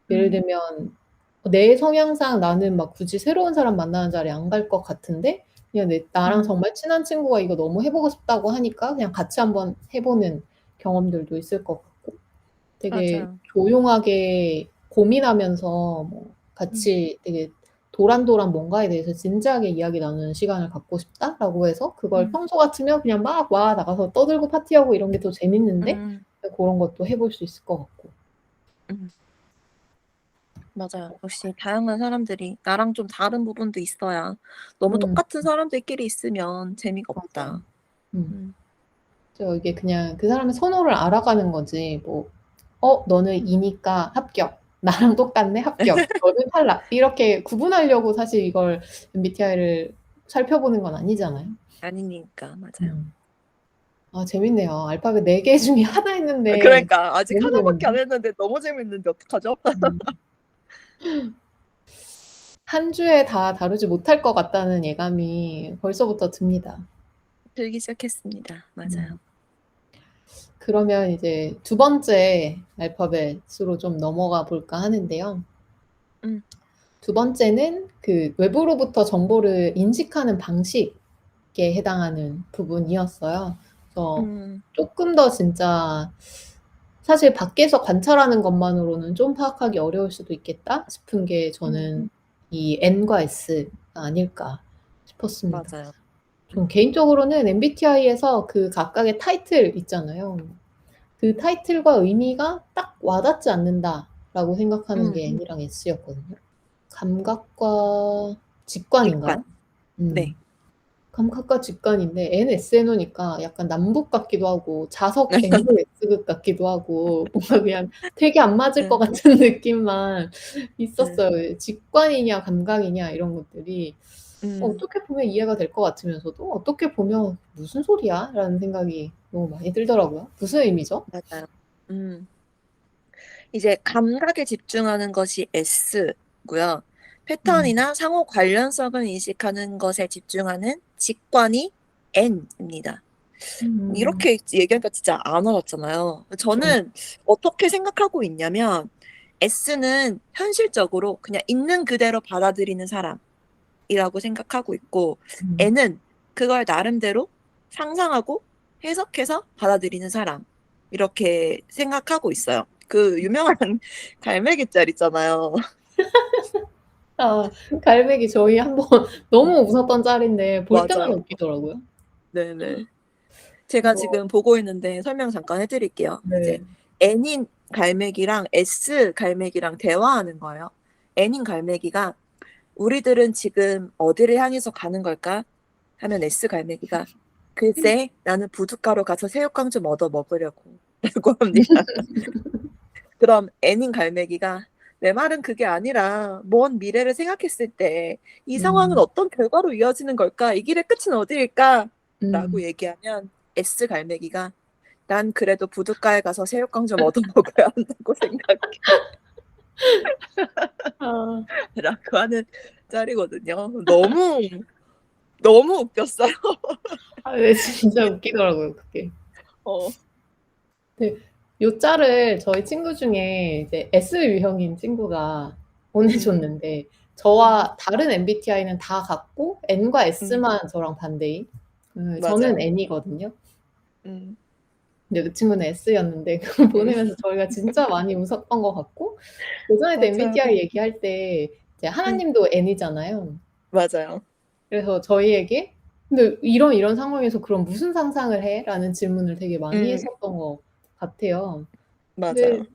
예를 음, 들면 내 성향상 나는 막 굳이 새로운 사람 만나는 자리에 안 갈 것 같은데 그냥 나랑 음, 정말 친한 친구가 이거 너무 해 보고 싶다고 하니까 그냥 같이 한번 해 보는 경험들도 있을 것 같고 되게 맞아요. 조용하게 고민하면서 뭐 음, 같이 되게 도란도란 뭔가에 대해서 진지하게 이야기 나누는 시간을 갖고 싶다라고 해서 그걸 음, 평소 같으면 그냥 막 나가서 떠들고 파티하고 이런 게 더 재밌는데 음, 고런 것도 해볼 수 있을 것 같고. 음, 맞아요. 역시 다양한 사람들이 나랑 좀 다른 부분도 있어야 너무 음 똑같은 사람들끼리 있으면 재미가 맞아요. 없다. 음. 음, 이게 그냥 그 사람의 선호를 알아가는 거지 뭐 너는 E니까 합격. 나랑 똑같네. 합격. 너는 탈락. 이렇게 구분하려고 사실 이걸 MBTI를 살펴보는 건 아니잖아요. 아니니까, 맞아요. 음. 아 재밌네요. 알파벳 4개 중에 하나 했는데 그러니까 아직 너무 하나밖에 안 재밌네. 했는데 너무 재밌는데 어떡하죠? 음. 한 주에 다 다루지 못할 것 같다는 예감이 벌써부터 듭니다. 들기 시작했습니다. 음. 맞아요. 그러면 이제 두 번째 알파벳으로 좀 넘어가 볼까 하는데요. 음, 두 번째는 그 외부로부터 정보를 인식하는 방식에 해당하는 부분이었어요. 그래서 음, 쪼끔 더 진짜 사실 밖에서 관찰하는 것만으로는 좀 파악하기 어려울 수도 있겠다 싶은 게 음, 저는 이 N과 S가 아닐까 싶었습니다. 맞아요. 전 개인적으로는 MBTI에서 그 각각의 타이틀 있잖아요. 그 타이틀과 의미가 딱 와닿지 않는다라고 생각하는 음, 게 N이랑 S였거든요. 감각과 직관. 직관인가요? 네. 감각과 직관인데 NS 해 놓으니까 약간 남북 같기도 하고 자석 N극 S극 같기도 하고 뭔가 그냥 되게 안 맞을 것 네, 같은 느낌만 네. 있었어요. 직관이냐 감각이냐 이런 것들이 음, 어떻게 보면 이해가 될 것 같으면서도 어떻게 보면 '무슨 소리야?'라는 생각이 너무 많이 들더라고요. 무슨 의미죠? 맞아요. 음. 이제 감각에 집중하는 것이 S고요. 음. 패턴이나 상호 관련성을 인식하는 것에 집중하는 직관이 N입니다. 음. 이렇게 얘기하니까 진짜 안 와닿잖아요. 그쵸. 저는 어떻게 생각하고 있냐면 S는 현실적으로 그냥 있는 그대로 받아들이는 사람이라고 생각하고 있고 음. N은 그걸 나름대로 상상하고 해석해서 받아들이는 사람 이렇게 생각하고 있어요. 그 유명한 갈매기 짤 있잖아요. 아, 갈매기 저희 한번 너무 웃었던 짤인데 볼 때마다 맞아요. 웃기더라고요. 네네. 제가 그거 지금 보고 있는데 설명 잠깐 해드릴게요. 이제 네. N인 갈매기랑 S 갈매기랑 대화하는 거예요. N인 갈매기가 우리들은 지금 어디를 향해서 가는 걸까? 하면 S 갈매기가 글쎄 나는 부둣가로 가서 새우깡 좀 얻어 먹으려고 라고 합니다. 그럼 N인 갈매기가 내 말은 그게 아니라 먼 미래를 생각했을 때 이 상황은 음. 어떤 결과로 이어지는 걸까? 이 길의 끝은 어디일까? 라고 음. 얘기하면 S 갈매기가 난 그래도 부둣가에 가서 새우깡 좀 얻어 먹어야 한다고 생각해. 아. 라고 하는 짤이거든요. 너무 너무 웃겼어요. 아, 네, 진짜 웃기더라고요, 그게. 어. 네. 요 짤을 저희 친구 중에 이제 S 유형인 친구가 음. 보내줬는데 저와 다른 MBTI는 다 같고 N과 음. S만 저랑 반대인. 저는 맞아요. N이거든요. 음. 근데 그 친구는 S였는데 그걸 음. 보내면서 저희가 진짜 많이 웃었던 것 같고 예전에도 맞아요. MBTI 얘기할 때 이제 음. 하나님도 N이잖아요. 맞아요. 그래서 저희에게 "근데 이런 상황에서 그럼 무슨 상상을 해?" 라는 질문을 되게 많이 음. 했었던 것 같아요. 근데 맞아요.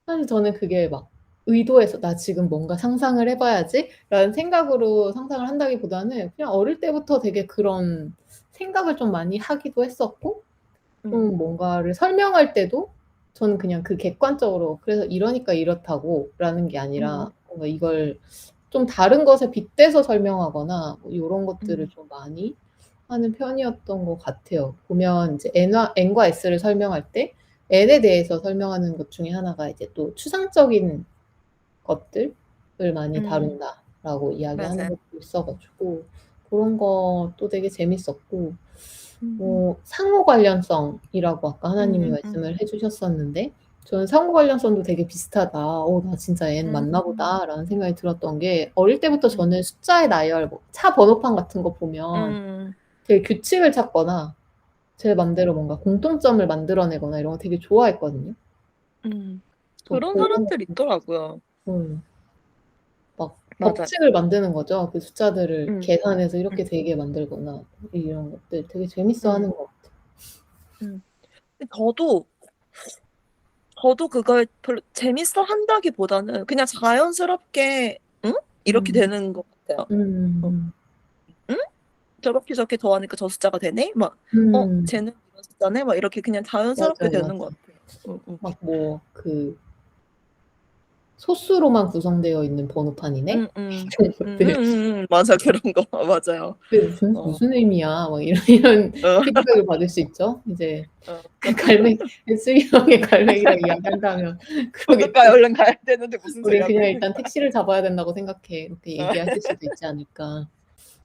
사실 저는 그게 막 의도해서 '나 지금 뭔가 상상을 해 봐야지.'라는 생각으로 상상을 한다기보다는 그냥 어릴 때부터 되게 그런 생각을 좀 많이 하기도 했었고 음. 좀 뭔가를 설명할 때도 저는 그냥 그 객관적으로 '그래서 이러니까 이렇다고.'라는 게 아니라 음. 뭔가 이걸 좀 다른 것에 빗대서 설명하거나 뭐 요런 것들을 음. 좀 많이 하는 편이었던 것 같아요. 보면 이제 N과 S를 설명할 때 N에 대해서 설명하는 것 중에 하나가 이제 또 추상적인 것들을 많이 음. 다룬다라고 이야기하는 맞아요. 것도 있어 가지고 고런 것도 되게 재밌었고 음. 뭐 상호 관련성이라고 아까 하나님이 음음음. 말씀을 해 주셨었는데 저는 상호 관련성도 되게 비슷하다. '어 나 진짜 N 맞나 음. 보다.'라는 생각이 들었던 게 어릴 때부터 음. 저는 숫자의 나열 뭐 차 번호판 같은 거 보면 음. 되게 규칙을 찾거나 제 맘대로 뭔가 공통점을 만들어 내거나 이런 거 되게 좋아했거든요. 음. 또 그런 고런 것 사람들 있더라고요. 막 맞아요. 법칙을 만드는 거죠. 그 숫자들을 음. 계산해서 음. 이렇게 되게 만들거나 이런 것들 되게 재밌어 음. 하는 것 같아요. 음. 근데 저도 그걸 별로 재밌어 한다기보다는 그냥 자연스럽게 '응?' 이렇게 음. 되는 것 같아요. 어. 음. '응? 저렇게 더하니까 저 숫자가 되네?' 막 '어 음. 쟤는 이런 숫자네?' 막 이렇게 그냥 자연스럽게 맞아요, 되는 맞아요. 것 같아요. 막 뭐 그 소수로만 구성되어 있는 번호판이네? 음음. 이런 것들. 맞아. 그런 거. 맞아요. 그게 무슨 어. 무슨 의미야? 막 이런 어. 피드백을 받을 수 있죠. 이제 어. 그 갈매기 수영의 갈매기라고 이야기한다면 "부둣가에 그러겠지. 얼른 가야 되는데 무슨 "우리 소리야." 그냥 그러면. 일단 택시를 잡아야 된다고 생각해." 이렇게 어. 얘기하실 수도 있지 않을까.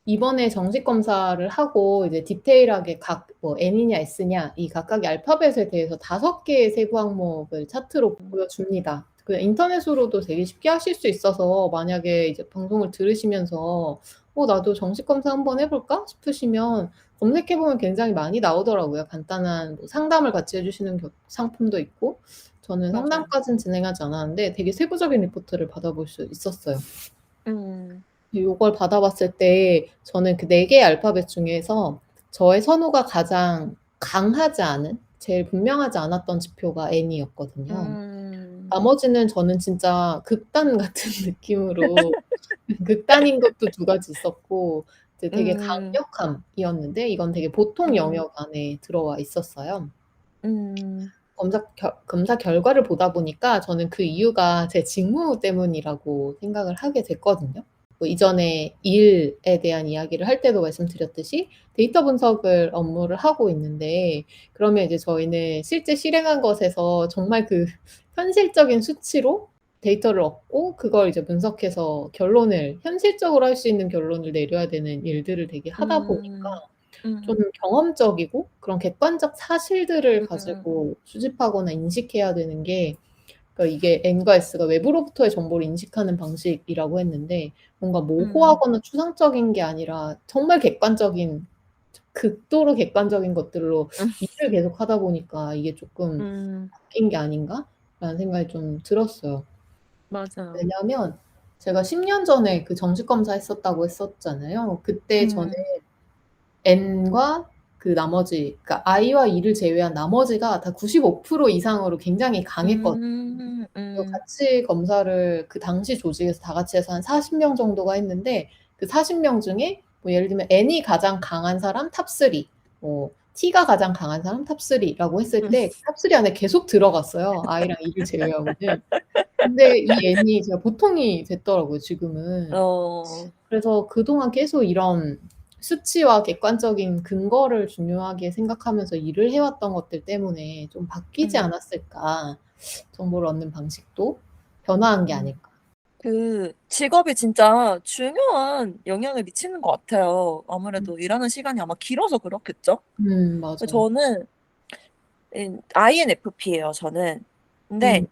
이번에 정식 검사를 하고 이제 디테일하게 각 뭐 N이냐 S냐 이 각각의 알파벳에 대해서 5 개의 세부 항목을 차트로 보여줍니다. 그 인터넷으로도 되게 쉽게 하실 수 있어서 만약에 이제 방송을 들으시면서 '어 나도 정식 검사 한번 해 볼까?' 싶으시면 검색해 보면 굉장히 많이 나오더라고요. 간단한 뭐 상담을 같이 해 주시는 상품도 있고 저는 맞아요. 상담까지는 진행하지 않았는데 되게 세부적인 리포트를 받아볼 수 있었어요. 음. 요걸 받아봤을 때 저는 그 4 개의 알파벳 중에서 저의 선호가 가장 강하지 않은 제일 분명하지 않았던 지표가 N이었거든요. 음. 나머지는 저는 진짜 극단 같은 느낌으로 극단인 것도 2 가지 있었고 이제 되게 음. 강력함이었는데 이건 되게 보통 음. 영역 안에 들어와 있었어요. 음. 검사 결과를 보다 보니까 저는 그 이유가 제 직무 때문이라고 생각을 하게 됐거든요. 뭐 이전에 일에 대한 이야기를 할 때도 말씀드렸듯이 데이터 분석을 업무를 하고 있는데 그러면 이제 저희는 실제 실행한 것에서 정말 그 현실적인 수치로 데이터를 얻고 그걸 이제 분석해서 결론을 현실적으로 할 수 있는 결론을 내려야 되는 일들을 되게 하다 보니까 음. 좀 음. 경험적이고 그런 객관적 사실들을 음. 가지고 수집하거나 인식해야 되는 게, 그러니까 이게 N과 S가 외부로부터의 정보를 인식하는 방식이라고 했는데, 뭔가 모호하거나 추상적인 게 아니라 정말 객관적인, 극도로 객관적인 것들로 일을 계속 하다 보니까 이게 조금 바뀐 게 아닌가라는 생각이 좀 들었어요. 맞아요. 왜냐하면 제가 10년 전에 그 정식 검사 했었다고 했었잖아요. 그때 저는 N과 그 나머지, 그러니까 I와 E를 제외한 나머지가 다 95% 이상으로 굉장히 강했거든요. 그래서 같이 검사를 그 당시 조직에서 다 같이 해서 한 40명 정도가 했는데, 그 40명 중에 뭐 예를 들면 N이 가장 강한 사람 탑3, 뭐 T가 가장 강한 사람 탑3라고 했을 때 탑3 안에 계속 들어갔어요. I랑 E를 제외하고는. 근데 이 N이 제가 보통이 됐더라고요, 지금은. 그래서 그동안 계속 이런 수치와 객관적인 근거를 중요하게 생각하면서 일을 해왔던 것들 때문에 좀 바뀌지 않았을까. 정보를 얻는 방식도 변화한 게 아닐까. 그 직업이 진짜 중요한 영향을 미치는 것 같아요. 아무래도 일하는 시간이 아마 길어서 그렇겠죠? 맞아요. 저는 INFP예요, 저는. 근데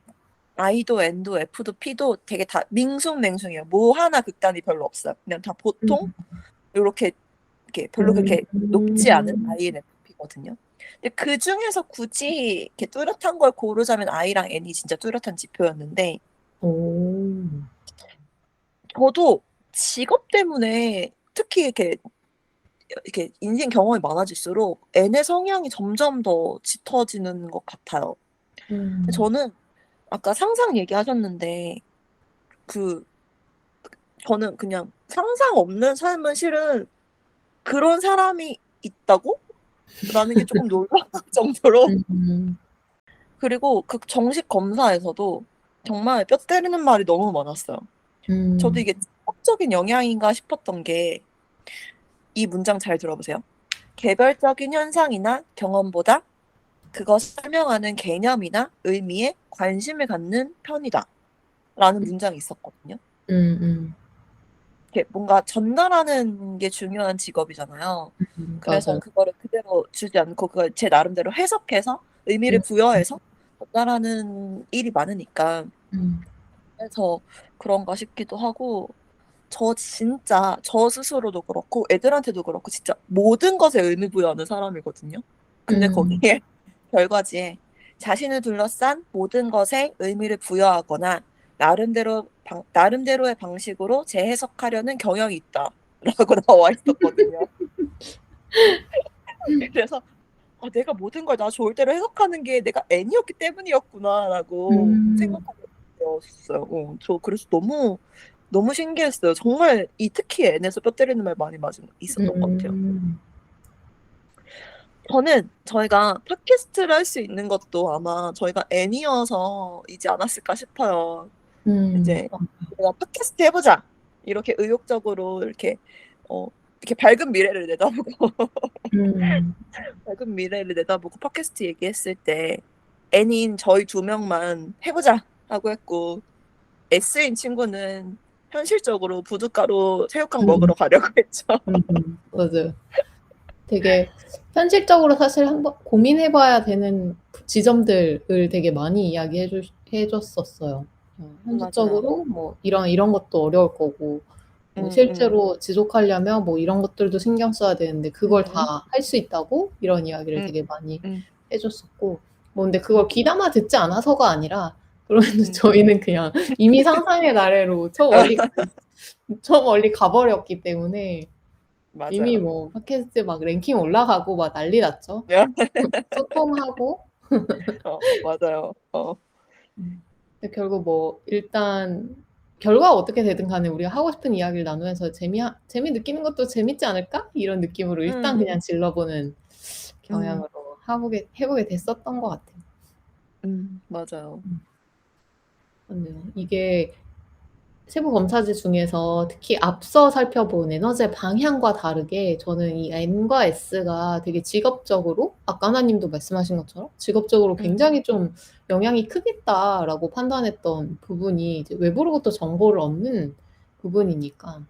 I도 N도 F도 P도 되게 다 밍숭맹숭해요. 뭐 하나 극단이 별로 없어요. 그냥 다 보통 요렇게 이렇게 별로 그렇게 높지 않은 INFP거든요. 근데 그중에서 굳이 이렇게 뚜렷한 걸 고르자면 I랑 N이 진짜 뚜렷한 지표였는데, 오. 저도 직업 때문에 특히 이렇게 인생 경험이 많아질수록 N의 성향이 점점 더 짙어지는 것 같아요. 저는 아까 상상 얘기하셨는데, 저는 그냥 상상 없는 삶은 실은 그런 사람이 있다고? 라는 게 조금 놀라울 정도로. 그리고 그 정식 검사에서도 정말 뼈 때리는 말이 너무 많았어요. 저도 이게 직업적인 영향인가 싶었던 게, 이 문장 잘 들어보세요. 개별적인 현상이나 경험보다 그것을 설명하는 개념이나 의미에 관심을 갖는 편이다. 라는 문장이 있었거든요. 이렇게 뭔가 전달하는 게 중요한 직업이잖아요. 그래서 맞아요. 그거를 그대로 주지 않고 그걸 제 나름대로 해석해서 의미를 부여해서 전달하는 일이 많으니까. 그래서 그런가 싶기도 하고, 진짜 저 스스로도 그렇고 애들한테도 그렇고 진짜 모든 것에 의미 부여하는 사람이거든요. 근데 거기에 결과지에 자신을 둘러싼 모든 것에 의미를 부여하거나 나름대로의 방식으로 재해석하려는 경향이 있다라고 나와 있었거든요. 그래서 내가 모든 걸 나 좋을 대로 해석하는 게 내가 N이었기 때문이었구나라고 생각하게 되었어요. 저 그래서 너무 너무 신기했어요. 정말 특히 N에서 뼈 때리는 말 많이 있었던 것 같아요. 저는 저희가 팟캐스트를 할 수 있는 것도 아마 저희가 N이어서이지 않았을까 싶어요. 이제 "내가 팟캐스트 해보자." 이렇게 의욕적으로 이렇게 밝은 미래를 내다보고 밝은 미래를 내다보고 팟캐스트 얘기했을 때 N인 저희 2명만 "해보자." 하고 했고, S인 친구는 현실적으로 부둣가로 새우깡 먹으러 가려고 했죠. 맞아요. 되게 현실적으로 사실 한번 고민해봐야 되는 지점들을 되게 많이 해줬었어요. 맞아요. 현실적으로 뭐 이런 것도 어려울 거고, 뭐 실제로 지속하려면 뭐 이런 것들도 신경 써야 되는데 그걸 다 할 수 있다고? 이런 이야기를 되게 많이 해줬었고, 뭐 근데 그걸 귀담아 듣지 않아서가 아니라, 그러면 저희는 그냥 이미 상상의 나래로 저 멀리 가버렸기 때문에 이미 맞아요. 뭐 팟캐스트 막 랭킹 올라가고 막 난리 났죠. 소통하고. 맞아요. 근데 결국 뭐 일단 결과가 어떻게 되든 간에 우리가 하고 싶은 이야기를 나누면서 재미 느끼는 것도 재밌지 않을까? 이런 느낌으로 일단 그냥 질러보는 경향으로 해보게 됐었던 것 같아요. 맞아요. 맞네요. 이게 세부 검사지 중에서 특히 앞서 살펴본 에너지의 방향과 다르게 저는 이 N과 S가 되게 직업적으로, 아까 하나님도 말씀하신 것처럼 직업적으로 굉장히 좀 영향이 크겠다라고 판단했던 부분이 이제 외부로부터 정보를 얻는 부분이니까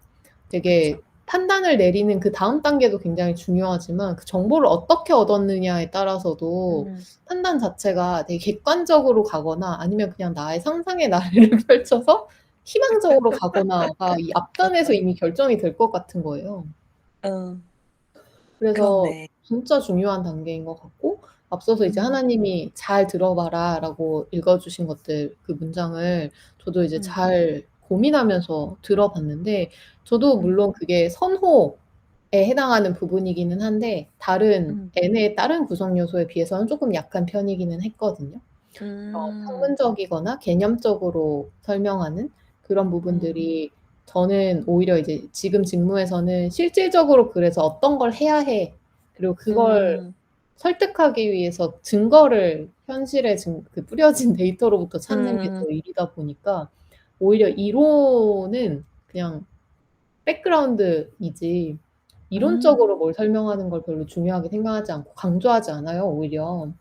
되게 그쵸. 판단을 내리는 그다음 단계도 굉장히 중요하지만 그 정보를 어떻게 얻었느냐에 따라서도 판단 자체가 되게 객관적으로 가거나 아니면 그냥 나의 상상의 나래를 펼쳐서 희망적으로 가거나가 이 앞단에서 이미 결정이 될 것 같은 거예요. 어. 그래서 그렇네. 진짜 중요한 단계인 것 같고 앞서서 이제 하나님이 "잘 들어봐라."라고 읽어 주신 것들 그 문장을 저도 이제 잘 고민하면서 들어봤는데 저도 물론 그게 선호에 해당하는 부분이기는 한데 다른 N의 다른 구성 요소에 비해서는 쪼끔 약한 편이기는 했거든요. 학문적이거나 개념적으로 설명하는 그런 부분들이 저는 오히려 이제 지금 직무에서는 실질적으로 그래서 어떤 걸 해야 해. 그리고 그걸 설득하기 위해서 증거를 현실에 그 뿌려진 데이터로부터 찾는 게 더 일이다 보니까 오히려 이론은 그냥 백그라운드이지 이론적으로 뭘 설명하는 걸 별로 중요하게 생각하지 않고 강조하지 않아요, 오히려.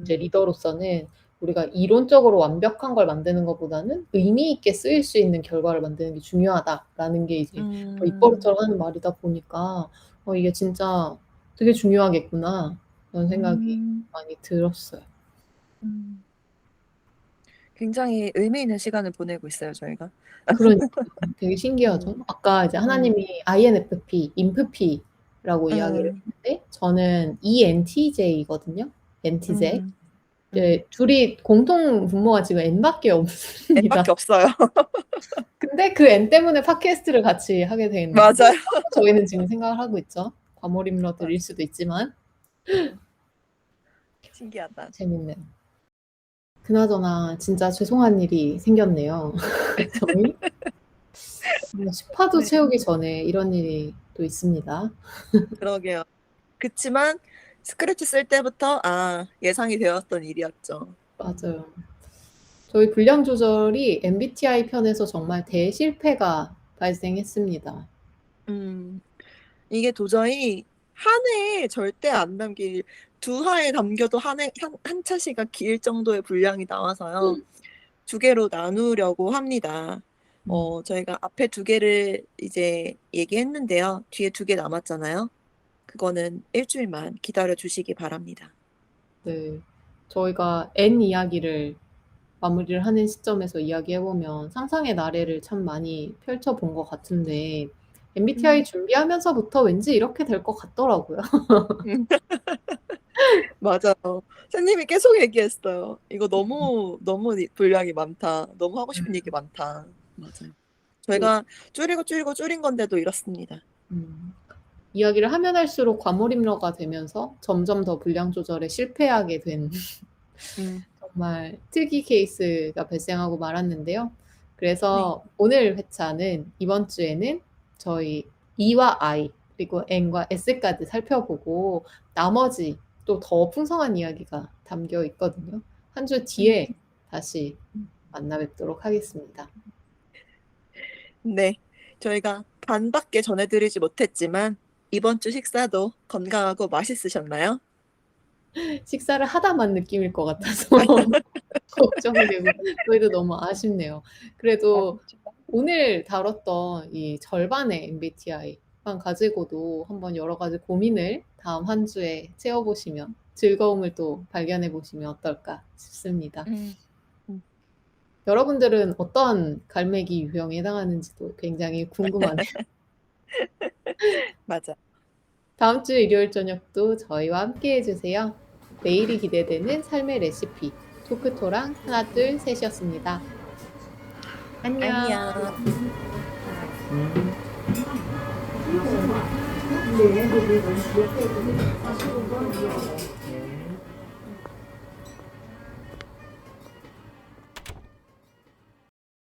이제 리더로서는 우리가 이론적으로 완벽한 걸 만드는 것보다는 의미 있게 쓰일 수 있는 결과를 만드는 게 중요하다라는 게 이제 입버릇처럼 하는 말이다 보니까 이게 진짜 되게 중요하겠구나 그런 생각이 많이 들었어요. 굉장히 의미 있는 시간을 보내고 있어요, 저희가. 그러니까요. 되게 신기하죠. 아까 이제 하나님이 INFP, INFP라고 이야기를 했는데 저는 ENTJ거든요. NTJ. 네, 둘이 공통 분모가 지금 N밖에 없습니다. N밖에 없어요. 근데 그 N 때문에 팟캐스트를 같이 하게 된 맞아요. 저희는 지금 생각을 하고 있죠. 과몰입러들일 수도 있지만. 신기하다. 재밌네요. 그나저나 진짜 죄송한 일이 생겼네요. 저희 10화도 네. 채우기 전에 이런 일이 또 있습니다. 그러게요. 그치만 스크립트 쓸 때부터 예상이 되었던 일이었죠. 맞아요. 저희 분량 조절이 MBTI 편에서 정말 대실패가 발생했습니다. 이게 도저히 한 회에 절대 안 담길 2화에 담겨도 한 차시가 길 정도의 분량이 나와서요. 2개로 나누려고 합니다. 저희가 앞에 2개를 이제 얘기했는데요. 뒤에 2개 남았잖아요. 그거는 1주일만 기다려 주시기 바랍니다. 네. 저희가 N 이야기를 마무리를 하는 시점에서 이야기해 보면 상상의 나래를 참 많이 펼쳐 본 것 같은데 MBTI 준비하면서부터 왠지 이렇게 될 것 같더라고요. 맞아요. 선생님이 계속 얘기했어요. "이거 너무 분량이 많다. 너무 하고 싶은 얘기 많다." 맞아요. 저희가 줄이고 줄인 건데도 이렇습니다. 이야기를 하면 할수록 과몰입러가 되면서 점점 더 분량 조절에 실패하게 된 정말 특이 케이스가 발생하고 말았는데요. 그래서 오늘 회차는 이번 주에는 저희 E와 I 그리고 N과 S까지 살펴보고 나머지 또 더 풍성한 이야기가 담겨 있거든요. 한 주 뒤에 다시 만나 뵙도록 하겠습니다. 네. 저희가 반밖에 전해 드리지 못했지만 이번 주 식사도 건강하고 맛있으셨나요? 식사를 하다만 느낌일 것 같아서 걱정이 되고 저희도 너무 아쉽네요. 그래도 오늘 다뤘던 이 절반의 MBTI만 가지고도 한번 여러 가지 고민을 다음 한 주에 채워 보시면 즐거움을 또 발견해 보시면 어떨까 싶습니다. 여러분들은 어떤 갈매기 유형에 해당하는지도 굉장히 궁금하네요. 맞아. 다음 주 일요일 저녁도 저희와 함께 해주세요. 내일이 기대되는 삶의 레시피 토크토랑 하나 둘 셋이었습니다. 안녕. 안녕.